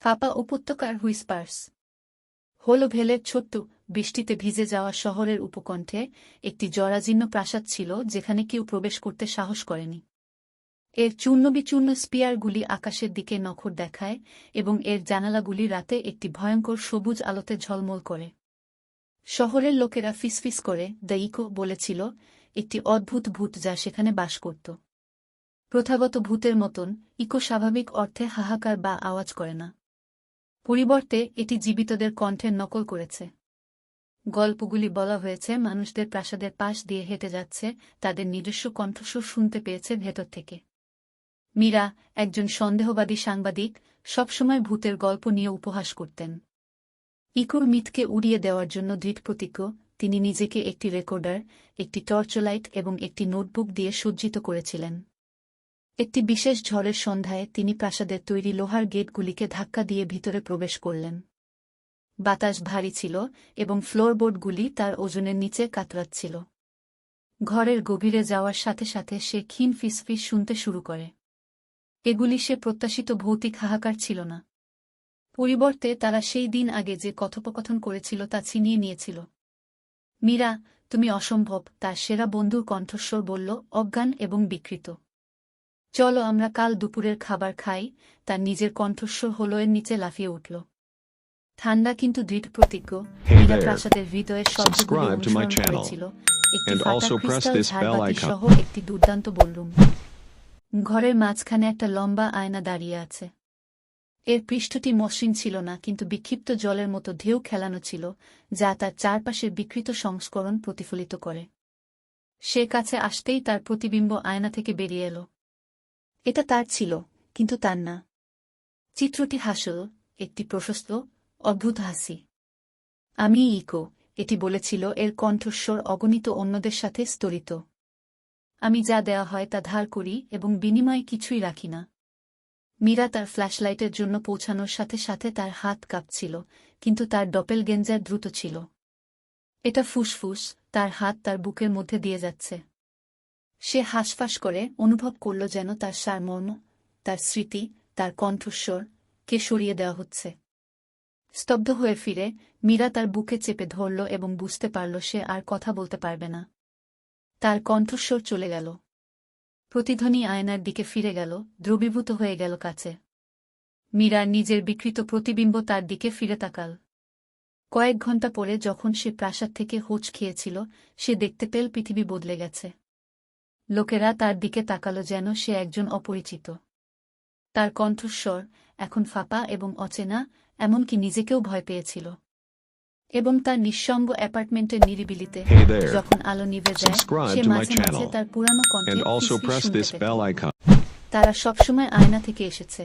ফাপা উপত্যকার হুইসপার্স হোলোভেলের ছোট্ট বৃষ্টিতে ভিজে যাওয়া শহরের উপকণ্ঠে একটি জরাজীর্ণ প্রাসাদ ছিল যেখানে কেউ প্রবেশ করতে সাহস করেনি। এর চূর্ণবিচূর্ণ স্পিয়ারগুলি আকাশের দিকে নখর দেখায় এবং এর জানালাগুলি রাতে একটি ভয়ঙ্কর সবুজ আলোতে ঝলমল করে। শহরের লোকেরা ফিসফিস করে দ্য ইকো বলেছিল, একটি অদ্ভুত ভূত যা সেখানে বাস করত। প্রথাগত ভূতের মতন ইকো স্বাভাবিক অর্থে হাহাকার বা আওয়াজ করে না। পরিবর্তে এটি জীবিতদের কণ্ঠের নকল করেছে। গল্পগুলি বলা হয়েছে মানুষদের প্রাসাদের পাশ দিয়ে হেঁটে যাচ্ছে, তাদের নিজস্ব কণ্ঠস্বর শুনতে পেয়েছে ভেতর থেকে। মীরা, একজন সন্দেহবাদী সাংবাদিক, সবসময় ভূতের গল্প নিয়ে উপহাস করতেন। ইকোর মিথকে উড়িয়ে দেওয়ার জন্য দৃঢ়প্রতিজ্ঞ, তিনি নিজেকে একটি রেকর্ডার, একটি টর্চলাইট এবং একটি নোটবুক দিয়ে সজ্জিত করেছিলেন। একটি বিশেষ ঝড়ের সন্ধ্যায় তিনি প্রাসাদের তৈরি লোহার গেটগুলিকে ধাক্কা দিয়ে ভিতরে প্রবেশ করলেন। বাতাস ভারী ছিল এবং ফ্লোরবোর্ডগুলি তার ওজনের নিচে কাতরাচ্ছিল। ঘরের গভীরে যাওয়ার সাথে সাথে সে ক্ষীণ ফিসফিস শুনতে শুরু করে। এগুলি সে প্রত্যাশিত ভৌতিক হাহাকার ছিল না। পরিবর্তে তারা সেই দিন আগে যে কথোপকথন করেছিল তা ছিনিয়ে নিয়েছিল। মীরা, তুমি অসম্ভব, তার সেরা বন্ধুর কণ্ঠস্বর বলল, অজ্ঞান এবং বিকৃত। চলো আমরা কাল দুপুরের খাবার খাই। তার নিজের কণ্ঠস্বর হলোয়ের নিচে লাফিয়ে উঠল। ঠান্ডা কিন্তু দৃঢ়প্রতিজ্ঞ, মীরা প্রাসাদের হৃদয়ের শব্দগুলি অনুসরণ করেছিল। একটি ফাটা ক্রিস্টাল ঝাড়বাতি সহ একটি দুর্দান্ত বলরুম। ঘরের মাঝখানে একটা লম্বা আয়না দাঁড়িয়ে আছে। এর পৃষ্ঠটি মসৃণ ছিল না, কিন্তু বিক্ষিপ্ত জলের মতো ঢেউ খেলানো ছিল, যা তার চারপাশের বিকৃত সংস্করণ প্রতিফলিত করে। সে কাছে আসতেই তার প্রতিবিম্ব আয়না থেকে বেরিয়ে এল। এটা তার ছিল, কিন্তু তার না। চিত্রটি হাসল, একটি প্রশস্ত, অদ্ভুত হাসি। আমি ইকো, এটি বলেছিল, এর কণ্ঠস্বর অগণিত অন্যদের সাথে স্তরিত। আমি যা দেওয়া হয় তা ধার করি এবং বিনিময়ে কিছুই রাখি না। মীরা তার ফ্ল্যাশলাইটের জন্য পৌঁছানোর সাথে সাথে তার হাত কাঁপছিল, কিন্তু তার ডপেলগেঞ্জার দ্রুত ছিল। এটা ফুসফুস, তার হাত তার বুকের মধ্যে দিয়ে যাচ্ছে। সে হাঁসফাঁস করে অনুভব করল যেন তার সারমর্ম, তার স্মৃতি, তার কণ্ঠস্বর কে সরিয়ে দেওয়া হচ্ছে। স্তব্ধ হয়ে ফিরে মীরা তার বুকে চেপে ধরল এবং বুঝতে পারল সে আর কথা বলতে পারবে না। তার কণ্ঠস্বর চলে গেল। প্রতিধ্বনি আয়নার দিকে ফিরে গেল, দ্রবীভূত হয়ে গেল কাছে। মীরার নিজের বিকৃত প্রতিবিম্ব তার দিকে ফিরে তাকাল। কয়েক ঘণ্টা পরে যখন সে প্রাসাদ থেকে হোঁচ খেয়েছিল, সে দেখতে পেল পৃথিবী বদলে গেছে। লোকেরা তার দিকে তাকালো যেন সে একজন অপরিচিত। তার কণ্ঠস্বর এখন ফাঁপা এবং অচেনা, এমনকি নিজেকেও ভয় পেয়েছিল। এবং তার নিঃসঙ্গ অ্যাপার্টমেন্টের নিরিবিলিতে যখন আলো নিভে যায়, সে মাঝে মাঝে তার পুরানো কণ্ঠে ফিসফিস শুনতে পেত। তারা সবসময় আয়না থেকে এসেছে।